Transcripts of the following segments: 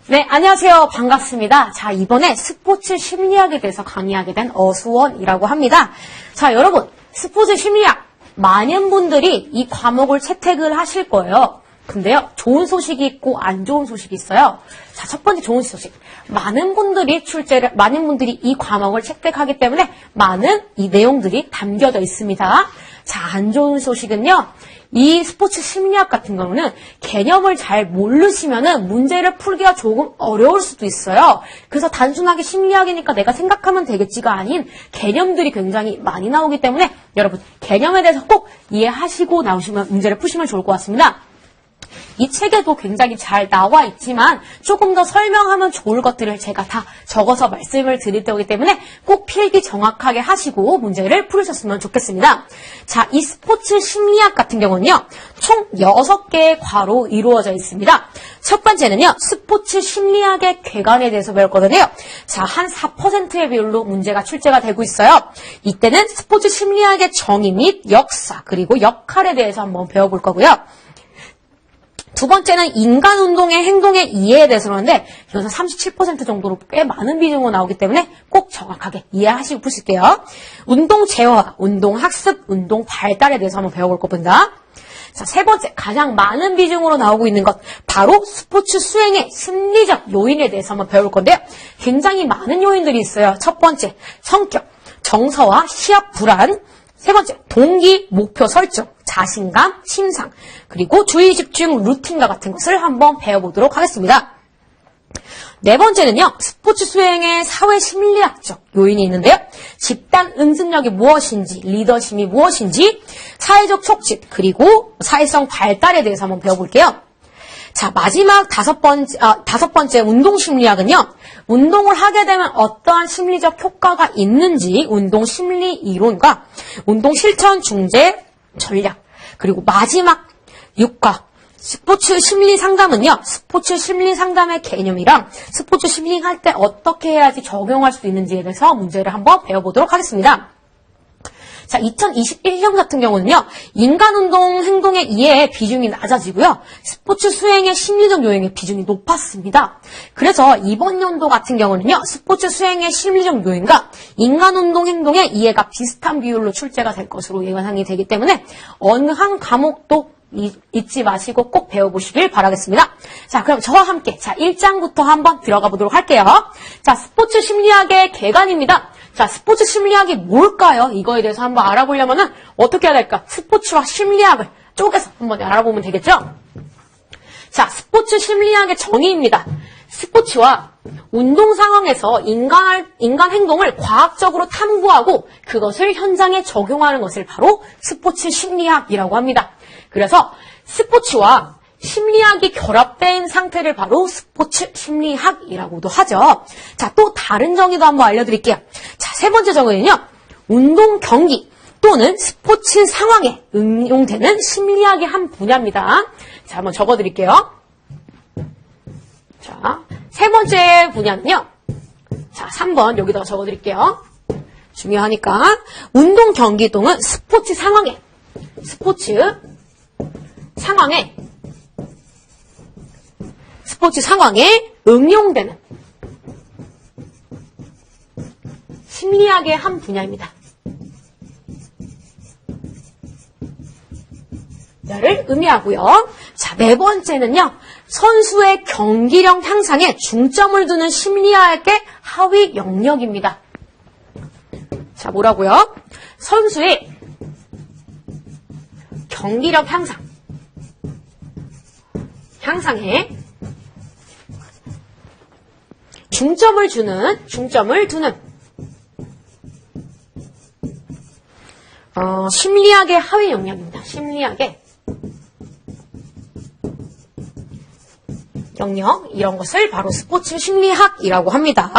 네, 안녕하세요. 반갑습니다. 자, 이번에 스포츠 심리학에 대해서 강의하게 된 어수원이라고 합니다. 자, 여러분, 스포츠 심리학 많은 분들이 이 과목을 채택을 하실 거예요. 근데요, 좋은 소식이 있고 안 좋은 소식이 있어요. 자, 첫 번째 좋은 소식. 많은 분들이 이 과목을 채택하기 때문에 많은 이 내용들이 담겨져 있습니다. 자, 안 좋은 소식은요, 이 스포츠 심리학 같은 경우는 개념을 잘 모르시면은 문제를 풀기가 조금 어려울 수도 있어요. 그래서 단순하게 심리학이니까 내가 생각하면 되겠지가 아닌 개념들이 굉장히 많이 나오기 때문에 여러분, 개념에 대해서 꼭 이해하시고 나오시면 문제를 푸시면 좋을 것 같습니다. 이 책에도 굉장히 잘 나와 있지만 조금 더 설명하면 좋을 것들을 제가 다 적어서 말씀을 드릴 때이기 때문에 꼭 필기 정확하게 하시고 문제를 풀으셨으면 좋겠습니다. 자, 이 스포츠 심리학 같은 경우는요, 총 6개의 과로 이루어져 있습니다. 첫 번째는요, 스포츠 심리학의 궤관에 대해서 배울 거는데요. 자, 한 4%의 비율로 문제가 출제가 되고 있어요. 이때는 스포츠 심리학의 정의 및 역사, 그리고 역할에 대해서 한번 배워볼 거고요. 두 번째는 인간 운동의 행동의 이해에 대해서 그러는데 이것은 37% 정도로 꽤 많은 비중으로 나오기 때문에 꼭 정확하게 이해하시고 푸실게요. 운동 재화, 운동 학습, 운동 발달에 대해서 한번 배워볼 겁니다. 자, 세 번째, 가장 많은 비중으로 나오고 있는 것, 바로 스포츠 수행의 심리적 요인에 대해서 한번 배워볼 건데요. 굉장히 많은 요인들이 있어요. 첫 번째, 성격, 정서와 시합 불안. 세 번째, 동기, 목표 설정, 자신감, 심상, 그리고 주의 집중, 루틴과 같은 것을 한번 배워보도록 하겠습니다. 네 번째는요, 스포츠 수행의 사회 심리학적 요인이 있는데요. 집단 응습력이 무엇인지, 리더십이 무엇인지, 사회적 촉진, 그리고 사회성 발달에 대해서 한번 배워볼게요. 자, 마지막 다섯 번째 운동 심리학은요, 운동을 하게 되면 어떠한 심리적 효과가 있는지 운동 심리 이론과 운동 실천 중재 전략, 그리고 마지막 6과 스포츠 심리 상담은요, 스포츠 심리 상담의 개념이랑 스포츠 심리 할 때 어떻게 해야지 적용할 수 있는지에 대해서 문제를 한번 배워보도록 하겠습니다. 자, 2021년 같은 경우는요, 인간 운동 행동의 이해의 비중이 낮아지고요, 스포츠 수행의 심리적 요인의 비중이 높았습니다. 그래서 이번 연도 같은 경우는요, 스포츠 수행의 심리적 요인과 인간 운동 행동의 이해가 비슷한 비율로 출제가 될 것으로 예상이 되기 때문에 어느 한 과목도 잊지 마시고 꼭 배워보시길 바라겠습니다. 자, 그럼 저와 함께 1장부터 한번 들어가 보도록 할게요. 자, 스포츠 심리학의 궤관입니다. 자, 스포츠 심리학이 뭘까요? 이거에 대해서 한번 알아보려면은 어떻게 해야 될까? 스포츠와 심리학을 쪼개서 한번 알아보면 되겠죠? 자, 스포츠 심리학의 정의입니다. 스포츠와 운동 상황에서 인간 행동을 과학적으로 탐구하고 그것을 현장에 적용하는 것을 바로 스포츠 심리학이라고 합니다. 그래서 스포츠와 심리학이 결합된 상태를 바로 스포츠 심리학이라고도 하죠. 자, 또 다른 정의도 한번 알려드릴게요. 자, 세 번째 정의는요, 운동 경기 또는 스포츠 상황에 응용되는 심리학의 한 분야입니다. 자, 한번 적어드릴게요. 자, 세 번째 분야는요, 자, 3번 여기다가 적어드릴게요. 중요하니까 운동 경기 또는 스포츠 상황에 응용되는 심리학의 한 분야입니다. 를 의미하고요. 자, 네 번째는요, 선수의 경기력 향상에 중점을 두는 심리학의 하위 영역입니다. 자, 뭐라고요? 선수의 경기력 향상에 중점을 두는 심리학의 하위 영역입니다. 심리학의 영역, 이런 것을 바로 스포츠 심리학이라고 합니다.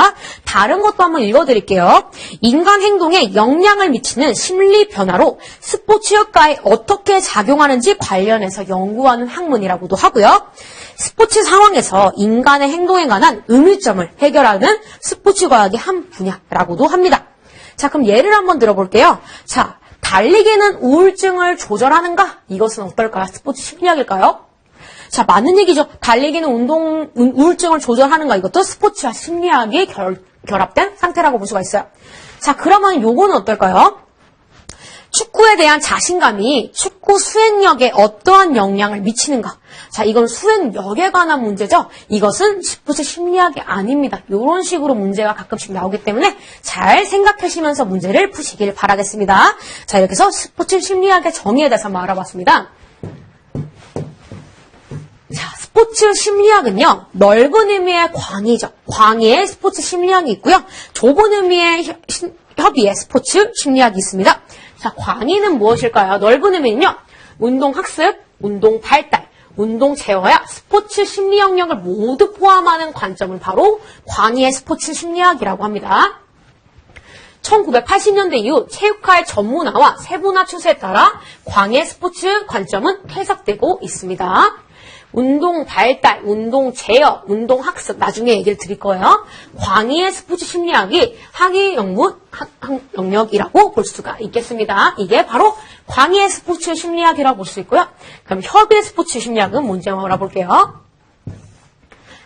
다른 것도 한번 읽어드릴게요. 인간 행동에 영향을 미치는 심리 변화로 스포츠 효과에 어떻게 작용하는지 관련해서 연구하는 학문이라고도 하고요. 스포츠 상황에서 인간의 행동에 관한 의문점을 해결하는 스포츠 과학의 한 분야라고도 합니다. 자, 그럼 예를 한번 들어볼게요. 자, 달리기는 우울증을 조절하는가? 이것은 어떨까요? 스포츠 심리학일까요? 자, 맞는 얘기죠. 달리기는 우울증을 조절하는가, 이것도 스포츠와 심리학이 결합된 상태라고 볼 수가 있어요. 자, 그러면 요거는 어떨까요? 축구에 대한 자신감이 축구 수행력에 어떠한 영향을 미치는가? 자, 이건 수행력에 관한 문제죠. 이것은 스포츠 심리학이 아닙니다. 이런 식으로 문제가 가끔씩 나오기 때문에 잘 생각하시면서 문제를 푸시길 바라겠습니다. 자, 이렇게 해서 스포츠 심리학의 정의에 대해서 한번 알아봤습니다. 자, 스포츠 심리학은요, 넓은 의미의 광의죠. 광의의 스포츠 심리학이 있고요. 좁은 의미의 협의의 스포츠 심리학이 있습니다. 자, 광의는 무엇일까요? 넓은 의미는요, 운동학습, 운동발달, 운동제어야 스포츠 심리 영역을 모두 포함하는 관점을 바로 광의의 스포츠 심리학이라고 합니다. 1980년대 이후 체육화의 전문화와 세분화 추세에 따라 광의의 스포츠 관점은 해석되고 있습니다. 운동 발달, 운동 제어, 운동 학습 나중에 얘기를 드릴 거예요. 광의의 스포츠 심리학이 학위 영역이라고 볼 수가 있겠습니다. 이게 바로 광의의 스포츠 심리학이라고 볼 수 있고요. 그럼 협의의 스포츠 심리학은 뭔지 한번 알아볼게요.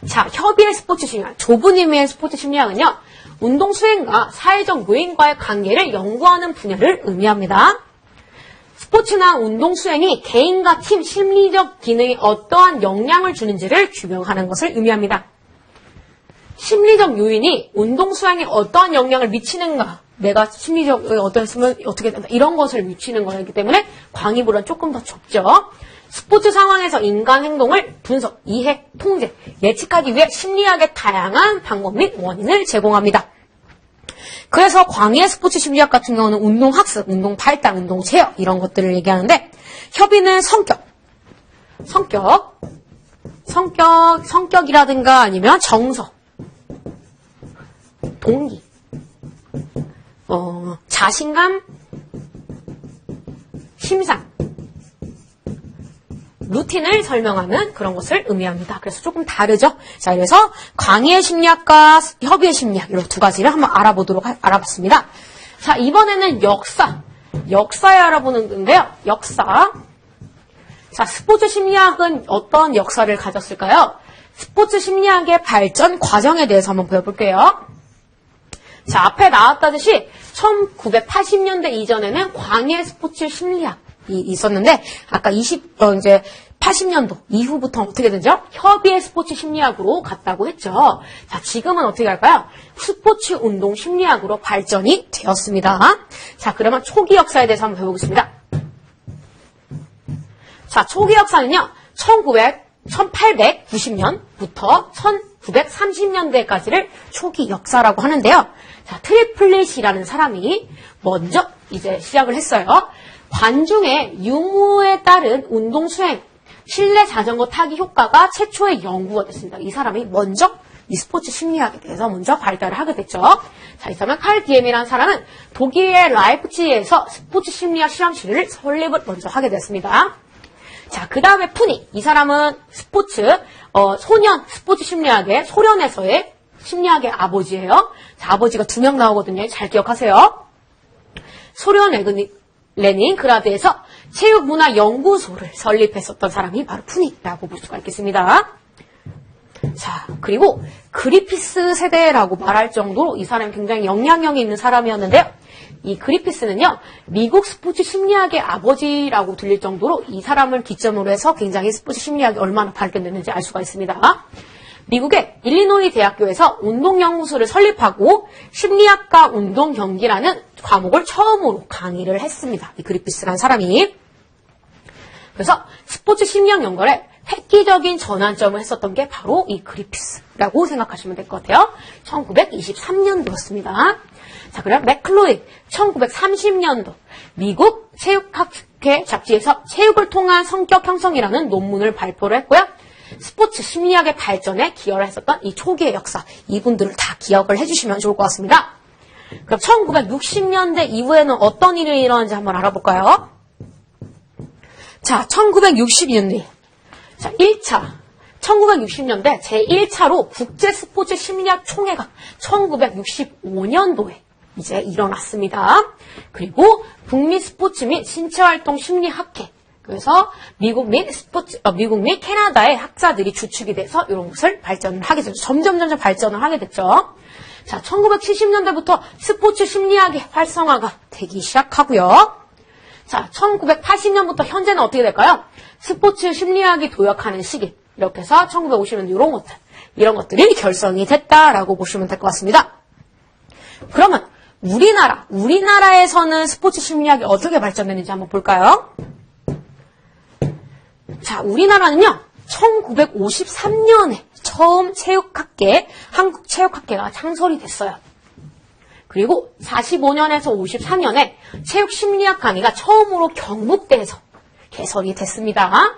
자, 협의의 스포츠 심리학, 좁은 의미의 스포츠 심리학은요, 운동 수행과 사회적 요인과의 관계를 연구하는 분야를 의미합니다. 스포츠나 운동 수행이 개인과 팀 심리적 기능에 어떠한 영향을 주는지를 규명하는 것을 의미합니다. 심리적 요인이 운동 수행에 어떠한 영향을 미치는가, 내가 심리적으로 어떠했으면 어떻게 된다, 이런 것을 미치는 거이기 때문에 광의보다는 조금 더 좁죠. 스포츠 상황에서 인간 행동을 분석, 이해, 통제, 예측하기 위해 심리학의 다양한 방법 및 원인을 제공합니다. 그래서 광의의 스포츠 심리학 같은 경우는 운동 학습, 운동 발달, 운동 제어 이런 것들을 얘기하는데, 협의는 성격이라든가 아니면 정서, 동기, 자신감, 심상, 루틴을 설명하는 그런 것을 의미합니다. 그래서 조금 다르죠. 자, 그래서 광의의 심리학과 협의의 심리학 이런 두 가지를 한번 알아봤습니다. 자, 이번에는 역사에 알아보는 건데요. 역사. 자, 스포츠 심리학은 어떤 역사를 가졌을까요? 스포츠 심리학의 발전 과정에 대해서 한번 배워볼게요. 자, 앞에 나왔다듯이 1980년대 이전에는 광의의 스포츠 심리학이 있었는데, 아까 80년도 이후부터 어떻게 되죠? 협의의 스포츠 심리학으로 갔다고 했죠. 자, 지금은 어떻게 할까요? 스포츠 운동 심리학으로 발전이 되었습니다. 자, 그러면 초기 역사에 대해서 한번 배워보겠습니다. 자, 초기 역사는요, 1890년부터 1930년대까지를 초기 역사라고 하는데요. 자, 트리플릿이라는 사람이 먼저 이제 시작을 했어요. 관중의 유무에 따른 운동 수행, 실내 자전거 타기 효과가 최초의 연구가 됐습니다. 이 사람이 먼저 이 스포츠 심리학에 대해서 먼저 발달을 하게 됐죠. 자, 이 사람은 칼 디엠이라는 사람은 독일의 라이프치히에서 스포츠 심리학 실험실을 설립을 먼저 하게 됐습니다. 자, 그 다음에 푸니. 이 사람은 소년 스포츠 심리학의 소련에서의 심리학의 아버지예요. 자, 아버지가 2명 나오거든요. 잘 기억하세요. 소련 레닌그라드에서 체육문화연구소를 설립했었던 사람이 바로 푸니라고 볼 수가 있겠습니다. 자, 그리고 그리피스 세대라고 말할 정도로 이 사람이 굉장히 영향력이 있는 사람이었는데요. 이 그리피스는요, 미국 스포츠 심리학의 아버지라고 들릴 정도로 이 사람을 기점으로 해서 굉장히 스포츠 심리학이 얼마나 발전됐는지 알 수가 있습니다. 미국의 일리노이 대학교에서 운동연구소를 설립하고 심리학과 운동경기라는 과목을 처음으로 강의를 했습니다. 이 그리피스라는 사람이. 그래서 스포츠 심리학 연구에 획기적인 전환점을 했었던 게 바로 이 그리피스라고 생각하시면 될 것 같아요. 1923년도였습니다. 자, 그럼 맥클로이 1930년도 미국 체육학회 잡지에서 체육을 통한 성격 형성이라는 논문을 발표를 했고요. 스포츠 심리학의 발전에 기여를 했었던 이 초기의 역사, 이분들을 다 기억을 해주시면 좋을 것 같습니다. 그럼 1960년대 이후에는 어떤 일이 일어났는지 한번 알아볼까요? 자, 1960년대. 자, 1960년대 제1차로 국제 스포츠 심리학 총회가 1965년도에 이제 일어났습니다. 그리고 북미 스포츠 및 신체활동 심리학회, 그래서 미국 및 캐나다의 학자들이 주축이 돼서 이런 것을 발전을 하게 되죠. 점점 발전을 하게 됐죠. 자, 1970년대부터 스포츠 심리학의 활성화가 되기 시작하고요. 자, 1980년부터 현재는 어떻게 될까요? 스포츠 심리학이 도약하는 시기. 이렇게 해서 1950년 이런 것들이 결성이 됐다라고 보시면 될 것 같습니다. 그러면 우리나라에서는 스포츠 심리학이 어떻게 발전됐는지 한번 볼까요? 자, 우리나라는요, 1953년에 처음 한국체육학회가 창설이 됐어요. 그리고 45년에서 53년에 체육심리학 강의가 처음으로 경북대에서 개설이 됐습니다.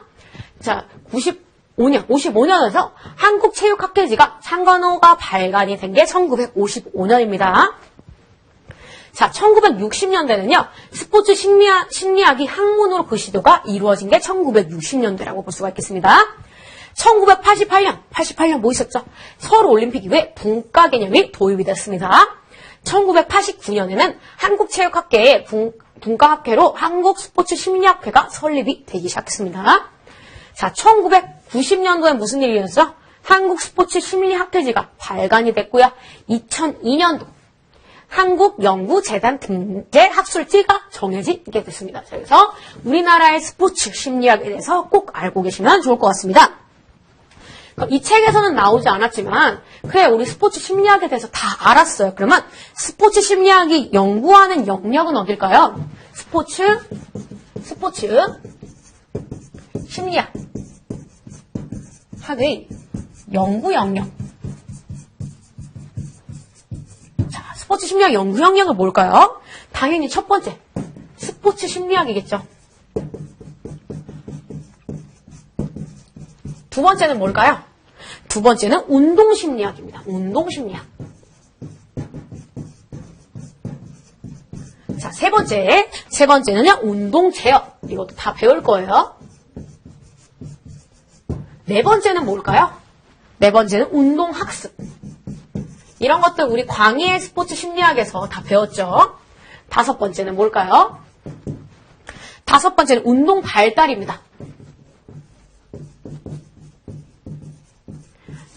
자, 55년에서 한국체육학회지가 창간호가 발간이 된 게 1955년입니다. 자, 1960년대는요, 스포츠 심리학이 학문으로 그 시도가 이루어진 게 1960년대라고 볼 수가 있겠습니다. 1988년 뭐 있었죠? 서울올림픽 이후에 분과 개념이 도입이 됐습니다. 1989년에는 한국체육학회의 분과학회로 한국스포츠심리학회가 설립이 되기 시작했습니다. 자, 1990년도에 무슨 일이 일어났죠? 한국스포츠심리학회지가 발간이 됐고요. 2002년도 한국연구재단 등재 학술지가 정해지게 됐습니다. 그래서 우리나라의 스포츠 심리학에 대해서 꼭 알고 계시면 좋을 것 같습니다. 이 책에서는 나오지 않았지만 그래 우리 스포츠 심리학에 대해서 다 알았어요. 그러면 스포츠 심리학이 연구하는 영역은 어딜까요? 스포츠 심리학 학의 연구 영역. 자, 스포츠 심리학 연구 영역은 뭘까요? 당연히 첫 번째 스포츠 심리학이겠죠. 두 번째는 뭘까요? 두 번째는 운동심리학입니다. 운동심리학. 자, 세 번째는요, 운동제어. 이것도 다 배울 거예요. 네 번째는 뭘까요? 네 번째는 운동학습. 이런 것들 우리 광희의 스포츠 심리학에서 다 배웠죠. 다섯 번째는 뭘까요? 다섯 번째는 운동 발달입니다.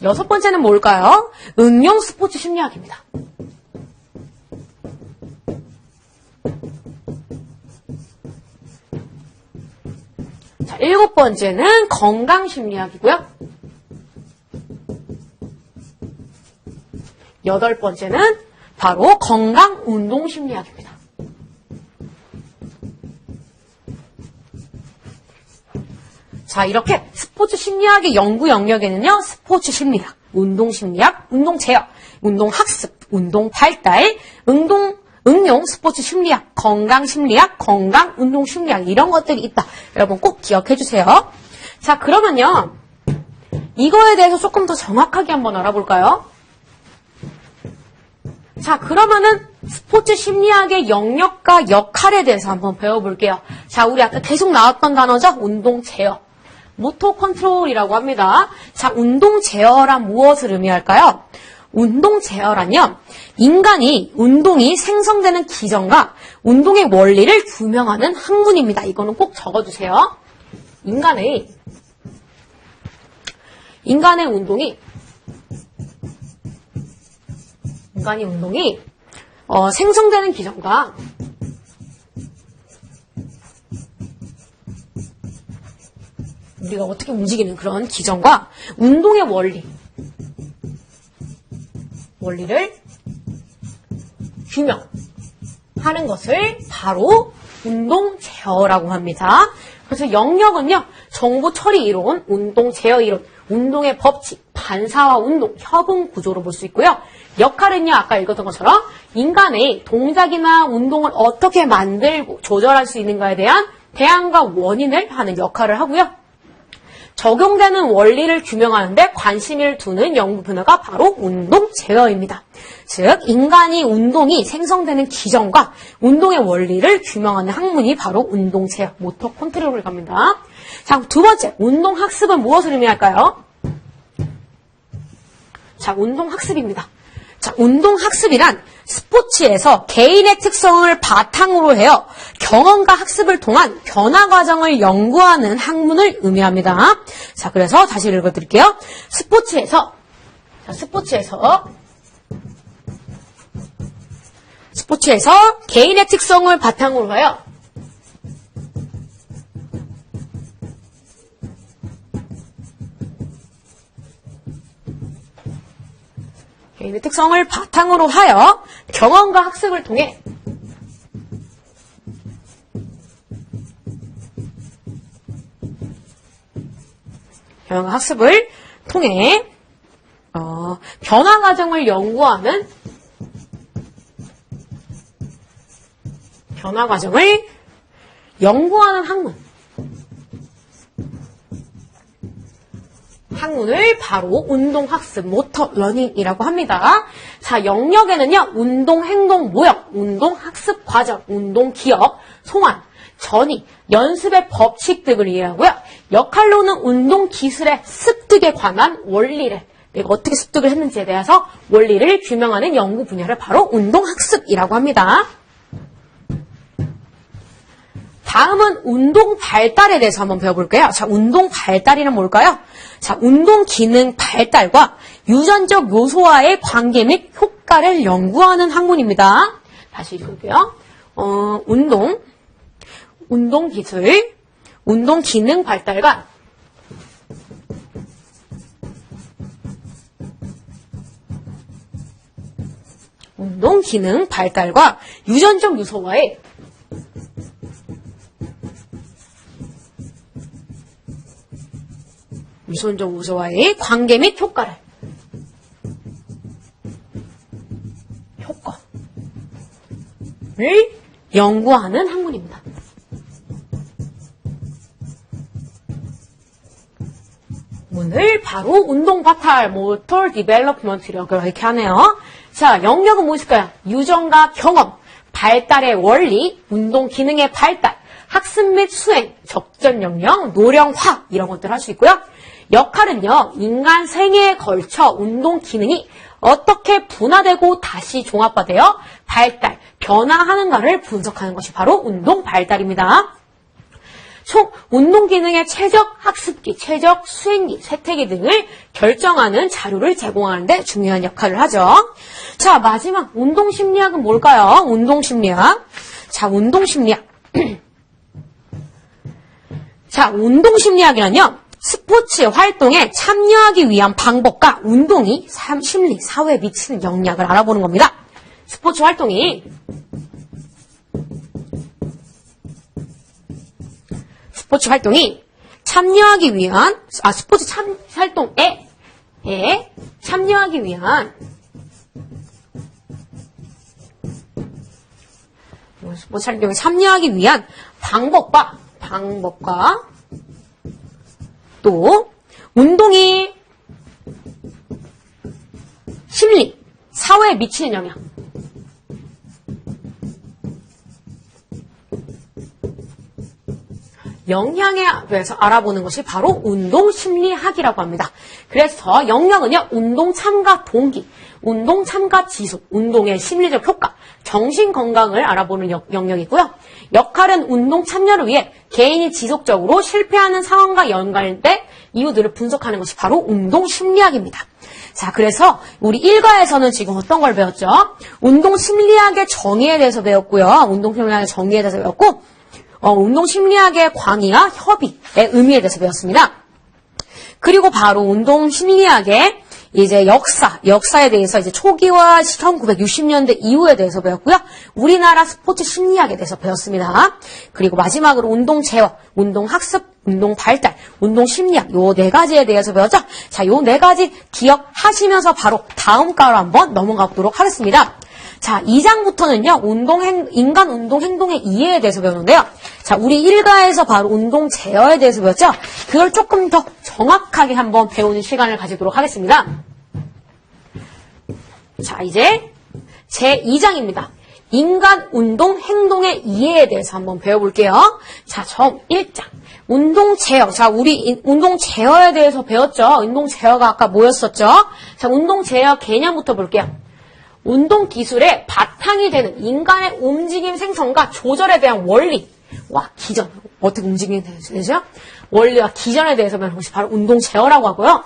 여섯 번째는 뭘까요? 응용 스포츠 심리학입니다. 자, 일곱 번째는 건강 심리학이고요. 여덟 번째는 바로 건강 운동 심리학입니다. 자, 이렇게 스포츠 심리학의 연구 영역에는요, 스포츠 심리학, 운동 심리학, 운동 제어, 운동 학습, 운동 발달, 응용 스포츠 심리학, 건강 심리학, 건강 운동 심리학, 이런 것들이 있다. 여러분 꼭 기억해 주세요. 자, 그러면요, 이거에 대해서 조금 더 정확하게 한번 알아볼까요? 자, 그러면은 스포츠 심리학의 영역과 역할에 대해서 한번 배워볼게요. 자, 우리 아까 계속 나왔던 단어죠? 운동 제어. 모토 컨트롤이라고 합니다. 자, 운동 제어란 무엇을 의미할까요? 운동 제어란요, 운동이 생성되는 기전과 운동의 원리를 규명하는 학문입니다. 이거는 꼭 적어주세요. 인간의 운동이 생성되는 기전과 우리가 어떻게 움직이는 그런 기전과 운동의 원리를 규명하는 것을 바로 운동 제어라고 합니다. 그래서 영역은요, 정보 처리 이론, 운동 제어 이론, 운동의 법칙, 반사와 운동, 협응 구조로 볼 수 있고요. 역할은요, 아까 읽었던 것처럼 인간의 동작이나 운동을 어떻게 만들고 조절할 수 있는가에 대한 대안과 원인을 하는 역할을 하고요. 적용되는 원리를 규명하는데 관심을 두는 연구 분야가 바로 운동 제어입니다. 즉, 운동이 생성되는 기전과 운동의 원리를 규명하는 학문이 바로 운동 제어, 모터 컨트롤을 갑니다. 자, 두 번째, 운동 학습은 무엇을 의미할까요? 자, 운동 학습입니다. 자, 운동학습이란 스포츠에서 개인의 특성을 바탕으로 해요. 경험과 학습을 통한 변화 과정을 연구하는 학문을 의미합니다. 자, 그래서 다시 읽어드릴게요. 스포츠에서 개인의 특성을 바탕으로 하여 개인의 특성을 바탕으로 하여 경험과 학습을 통해 변화 과정을 연구하는 학문을 바로 운동학습, 모터 러닝이라고 합니다. 자, 영역에는요, 운동 행동 모형, 운동 학습 과정, 운동 기억, 소환, 전이, 연습의 법칙 등을 이해하고요. 역할로는 운동 기술의 습득에 관한 원리를, 내가 어떻게 습득을 했는지에 대해서 원리를 규명하는 연구 분야를 바로 운동학습이라고 합니다. 다음은 운동 발달에 대해서 한번 배워볼게요. 자, 운동 발달이란 뭘까요? 자, 운동 기능 발달과 유전적 요소와의 관계 및 효과를 연구하는 학문입니다. 다시 읽을게요. 운동 기술, 운동 기능 발달과 유전적 요소와의 관계 및 효과를 연구하는 학문입니다. 오늘 바로 운동 바탈, 모터 디벨롭먼트라고 이렇게 하네요. 자, 영역은 무엇일까요? 유전과 경험, 발달의 원리, 운동 기능의 발달, 학습 및 수행, 적전 역량, 노령화 이런 것들 할 수 있고요. 역할은요, 인간 생애에 걸쳐 운동 기능이 어떻게 분화되고 다시 종합화되어 발달, 변화하는가를 분석하는 것이 바로 운동 발달입니다. 총 운동 기능의 최적 학습기, 최적 수행기, 쇠퇴기 등을 결정하는 자료를 제공하는 데 중요한 역할을 하죠. 자, 마지막 운동 심리학은 뭘까요? 운동 심리학. 자, 운동 심리학. 자, 운동 심리학이란요, 스포츠 활동에 참여하기 위한 방법과 운동이 심리, 사회에 미치는 영향을 알아보는 겁니다. 스포츠 활동이 참여하기 위한, 스포츠 활동에 참여하기 위한, 스포츠 활동에 참여하기 위한 방법과 또 운동이 심리, 사회에 미치는 영향, 영향에 대해서 알아보는 것이 바로 운동심리학이라고 합니다. 그래서 영역은요, 운동 참가 동기, 운동 참가 지속, 운동의 심리적 효과, 정신 건강을 알아보는 영역이고요. 역할은 운동 참여를 위해 개인이 지속적으로 실패하는 상황과 연관된 이유들을 분석하는 것이 바로 운동심리학입니다. 자, 그래서 우리 1과에서는 지금 어떤 걸 배웠죠? 운동심리학의 정의에 대해서 배웠고요. 운동심리학의 정의에 대해서 배웠고, 운동심리학의 광의와 협의의 의미에 대해서 배웠습니다. 그리고 바로 운동심리학의 이제 역사에 대해서 이제 초기와 1960년대 이후에 대해서 배웠고요. 우리나라 스포츠 심리학에 대해서 배웠습니다. 그리고 마지막으로 운동 제어, 운동 학습, 운동 발달, 운동 심리학 요 네 가지에 대해서 배웠죠. 자, 요 네 가지 기억하시면서 바로 다음 과로 한번 넘어가 보도록 하겠습니다. 자, 2장부터는요, 인간 운동 행동의 이해에 대해서 배우는데요. 자, 우리 1과에서 바로 운동 제어에 대해서 배웠죠? 그걸 조금 더 정확하게 한번 배우는 시간을 가지도록 하겠습니다. 자, 이제 제 2장입니다. 인간 운동 행동의 이해에 대해서 한번 배워볼게요. 자, 점 1장. 운동 제어. 자, 우리 운동 제어에 대해서 배웠죠? 운동 제어가 아까 뭐였었죠? 자, 운동 제어 개념부터 볼게요. 운동 기술의 바탕이 되는 인간의 움직임 생성과 조절에 대한 원리와 기전, 어떻게 움직이면 되죠? 원리와 기전에 대해서 배우는 것이 바로 운동 제어라고 하고요.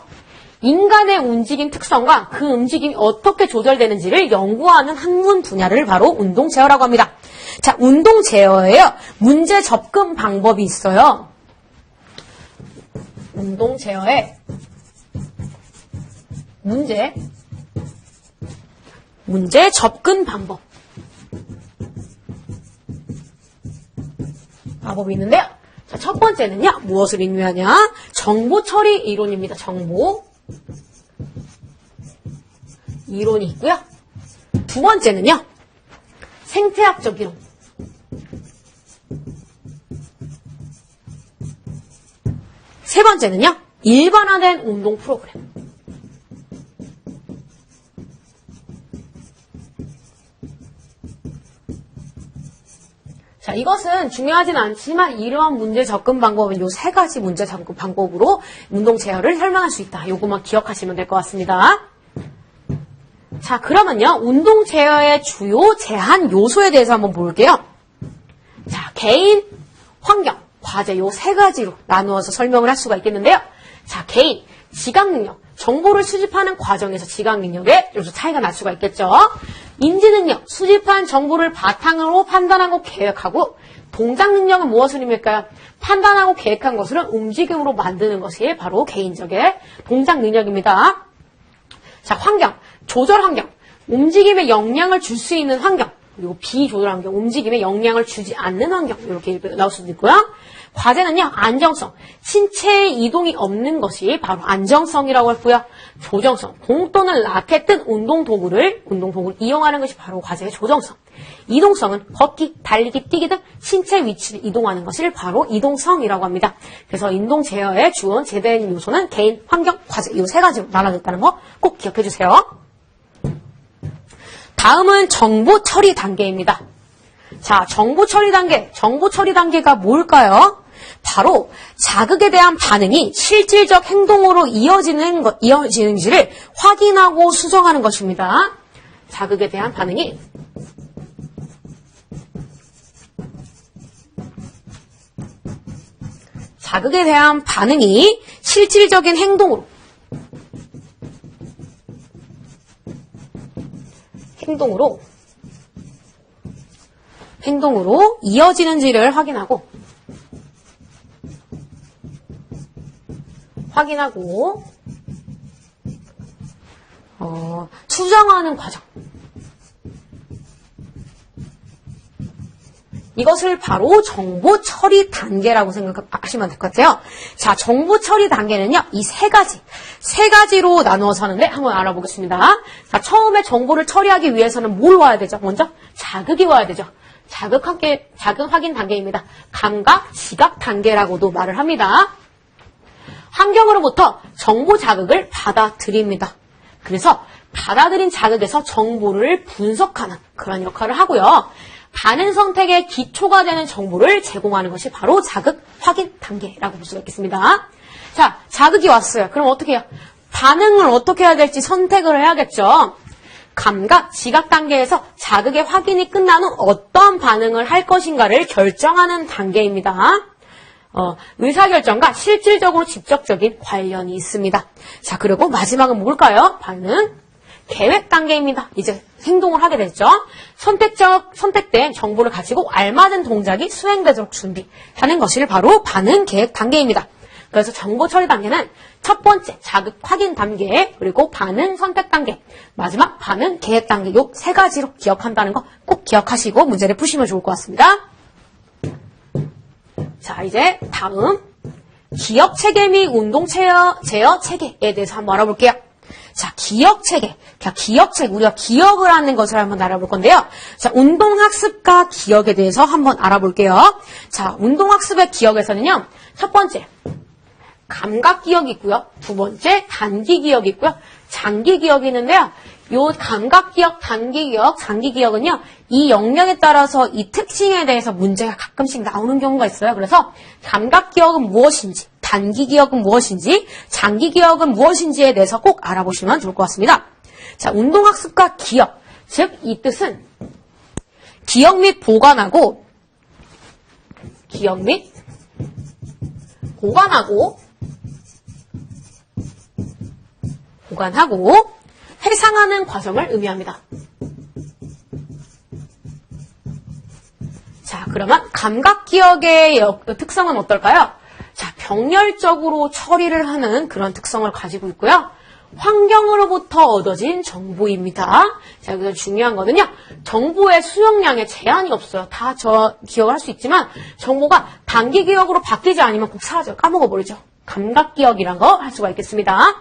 인간의 움직임 특성과 그 움직임이 어떻게 조절되는지를 연구하는 학문 분야를 바로 운동 제어라고 합니다. 자, 운동 제어에요. 문제 접근 방법이 있어요. 운동 제어에 문제 접근 방법이 있는데요. 자, 첫 번째는요, 무엇을 의미하냐? 정보 처리 이론입니다. 정보 이론이 있고요. 두 번째는요, 생태학적 이론. 세 번째는요, 일반화된 운동 프로그램. 자, 이것은 중요하진 않지만 이러한 문제 접근 방법은 요 세 가지 문제 접근 방법으로 운동 제어를 설명할 수 있다. 요것만 기억하시면 될 것 같습니다. 자, 그러면요, 운동 제어의 주요 제한 요소에 대해서 한번 볼게요. 자, 개인, 환경, 과제 요 세 가지로 나누어서 설명을 할 수가 있겠는데요. 자, 개인, 지각 능력, 정보를 수집하는 과정에서 지각 능력에 요소 차이가 날 수가 있겠죠. 인지 능력, 수집한 정보를 바탕으로 판단하고 계획하고, 동작 능력은 무엇을 의미할까요? 판단하고 계획한 것을 움직임으로 만드는 것이 바로 개인적의 동작 능력입니다. 자, 환경, 조절 환경, 움직임에 영향을 줄 수 있는 환경, 그리고 비조절 환경, 움직임에 영향을 주지 않는 환경, 이렇게 나올 수도 있고요. 과제는요, 안정성, 신체의 이동이 없는 것이 바로 안정성이라고 했고요. 조정성, 공 또는 라켓 등 운동도구를 이용하는 것이 바로 과제의 조정성. 이동성은 걷기, 달리기, 뛰기 등 신체 위치를 이동하는 것을 바로 이동성이라고 합니다. 그래서 운동 제어의 주요 제대인 요소는 개인, 환경, 과제 이 세 가지로 나눠졌다는 거 꼭 기억해 주세요. 다음은 정보 처리 단계입니다. 자, 정보 처리 단계가 뭘까요? 바로 자극에 대한 반응이 실질적 행동으로 이어지는지를 확인하고 수정하는 것입니다. 자극에 대한 반응이 실질적인 행동으로 이어지는지를 확인하고 수정하는 과정. 이것을 바로 정보 처리 단계라고 생각하시면 될 것 같아요. 자, 정보 처리 단계는요, 이 세 가지로 나누어서 하는데 한번 알아보겠습니다. 자, 처음에 정보를 처리하기 위해서는 뭘 와야 되죠? 먼저 자극이 와야 되죠. 자극 확인 단계입니다. 감각, 지각 단계라고도 말을 합니다. 환경으로부터 정보 자극을 받아들입니다. 그래서 받아들인 자극에서 정보를 분석하는 그런 역할을 하고요. 반응 선택의 기초가 되는 정보를 제공하는 것이 바로 자극 확인 단계라고 볼 수가 있겠습니다. 자, 자극이 왔어요. 그럼 어떻게 해요? 반응을 어떻게 해야 될지 선택을 해야겠죠. 감각, 지각 단계에서 자극의 확인이 끝난 후 어떤 반응을 할 것인가를 결정하는 단계입니다. 의사결정과 실질적으로 직접적인 관련이 있습니다. 자, 그리고 마지막은 뭘까요? 반응, 계획 단계입니다. 이제 행동을 하게 됐죠. 선택된 정보를 가지고 알맞은 동작이 수행되도록 준비하는 것이 바로 반응, 계획 단계입니다. 그래서 정보 처리 단계는 첫 번째 자극 확인 단계, 그리고 반응 선택 단계, 마지막 반응 계획 단계, 요 세 가지로 기억한다는 거 꼭 기억하시고 문제를 푸시면 좋을 것 같습니다. 자, 이제 다음 기억 체계 및 운동 제어 체계에 대해서 한번 알아볼게요. 자, 기억 체계. 우리가 기억을 하는 것을 한번 알아볼 건데요. 자, 운동학습과 기억에 대해서 한번 알아볼게요. 자, 운동학습의 기억에서는요, 첫 번째, 감각 기억이 있고요. 두 번째, 단기 기억이 있고요. 장기 기억이 있는데요. 요 감각 기억, 단기 기억, 장기 기억은요, 이 역량에 따라서 이 특징에 대해서 문제가 가끔씩 나오는 경우가 있어요. 그래서 감각 기억은 무엇인지, 단기 기억은 무엇인지, 장기 기억은 무엇인지에 대해서 꼭 알아보시면 좋을 것 같습니다. 자, 운동학습과 기억. 즉, 이 뜻은 기억 및 보관하고 회상하는 과정을 의미합니다. 자, 그러면 감각기억의 특성은 어떨까요? 자, 병렬적으로 처리를 하는 그런 특성을 가지고 있고요. 환경으로부터 얻어진 정보입니다. 자, 여기서 중요한 거는요. 정보의 수용량에 제한이 없어요. 다 기억을 할 수 있지만 정보가 단기 기억으로 바뀌지 않으면 꼭 사라져요. 까먹어버리죠. 감각기억이란 거 할 수가 있겠습니다.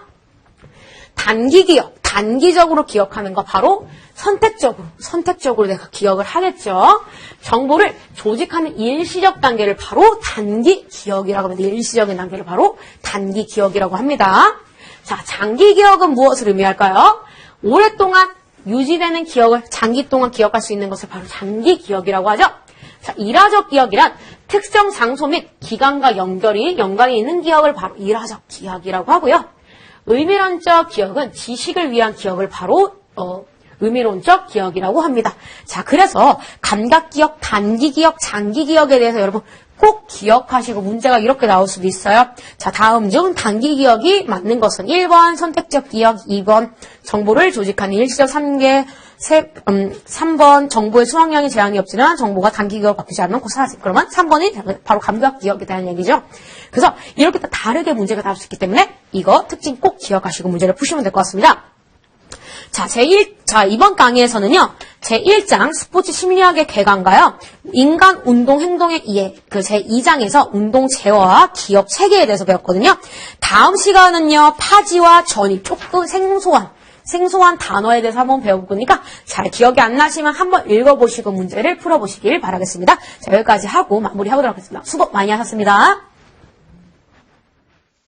단기 기억, 단기적으로 기억하는 거 바로 선택적으로 내가 기억을 하겠죠. 정보를 조직하는 일시적 단계를 바로 단기 기억이라고 합니다. 일시적인 단계를 바로 단기 기억이라고 합니다. 자, 장기 기억은 무엇을 의미할까요? 오랫동안 유지되는 기억을 장기 동안 기억할 수 있는 것을 바로 장기 기억이라고 하죠. 자, 일화적 기억이란 특정 장소 및 기간과 연관이 있는 기억을 바로 일화적 기억이라고 하고요. 의미론적 기억은 지식을 위한 기억을 바로 의미론적 기억이라고 합니다. 자, 그래서 감각기억, 단기기억, 장기기억에 대해서 여러분 꼭 기억하시고 문제가 이렇게 나올 수도 있어요. 자, 다음 중 단기기억이 맞는 것은 1번 선택적 기억, 2번 정보를 조직하는 일시적 3번 정보의 수확량에 제한이 없지만 정보가 단기기억으로 바뀌지 않으면 곧 사라집니다. 그러면 3번이 바로 감각기억에 대한 얘기죠. 그래서 이렇게 또 다르게 문제가 나올 수 있기 때문에 이거 특징 꼭 기억하시고 문제를 푸시면 될 것 같습니다. 자, 이번 강의에서는요, 제1장 스포츠 심리학의 개관가요, 인간 운동 행동의 이해, 제2장에서 운동 제어와 기억 체계에 대해서 배웠거든요. 다음 시간은요, 파지와 전이 조금 생소한 단어에 대해서 한번 배워볼 거니까 잘 기억이 안 나시면 한번 읽어보시고 문제를 풀어보시길 바라겠습니다. 자, 여기까지 하고 마무리하도록 하겠습니다. 수고 많이 하셨습니다.